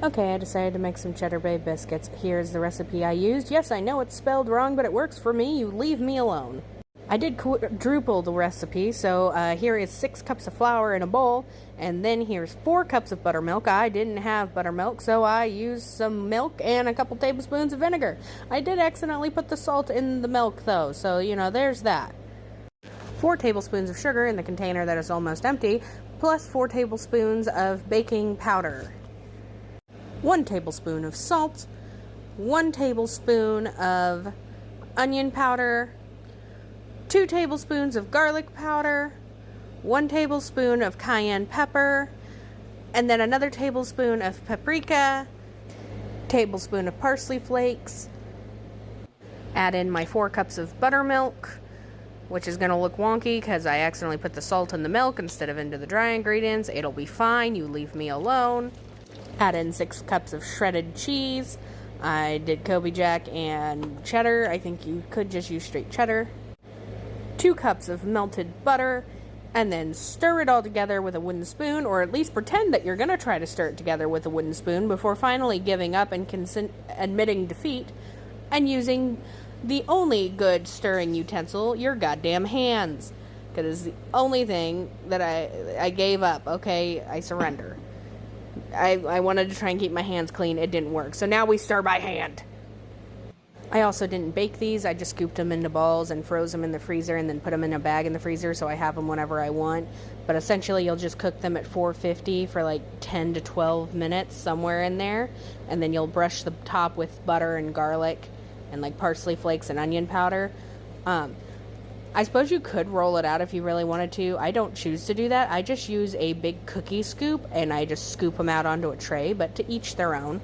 Okay, I decided to make some cheddar bay biscuits. Here's the recipe I used. Yes, I know it's spelled wrong, but it works for me. You leave me alone. I did quadruple the recipe, so here is 6 cups of flour in a bowl, and then here's 4 cups of buttermilk. I didn't have buttermilk, so I used some milk and a couple tablespoons of vinegar. I did accidentally put the salt in the milk, though, so, there's that. 4 tablespoons of sugar in the container that is almost empty, plus 4 tablespoons of baking powder. 1 tablespoon of salt, 1 tablespoon of onion powder, 2 tablespoons of garlic powder, 1 tablespoon of cayenne pepper, and then another tablespoon of paprika, tablespoon of parsley flakes. Add in my 4 cups of buttermilk, which is going to look wonky because I accidentally put the salt in the milk instead of into the dry ingredients. It'll be fine. You leave me alone. Add in 6 cups of shredded cheese. I did Kobe Jack and cheddar. I think you could just use straight cheddar. 2 cups of melted butter, and then stir it all together with a wooden spoon, or at least pretend that you're going to try to stir it together with a wooden spoon before finally giving up and admitting defeat and using the only good stirring utensil, your goddamn hands. Because it's the only thing that I gave up. Okay, I surrender. I wanted to try and keep my hands clean. It didn't work. So now we stir by hand. I also didn't bake these. I just scooped them into balls and froze them in the freezer and then put them in a bag in the freezer so I have them whenever I want. But essentially you'll just cook them at 450 for like 10 to 12 minutes, somewhere in there. And then you'll brush the top with butter and garlic and like parsley flakes and onion powder. I suppose you could roll it out if you really wanted to. I don't choose to do that. I just use a big cookie scoop and I just scoop them out onto a tray, but to each their own.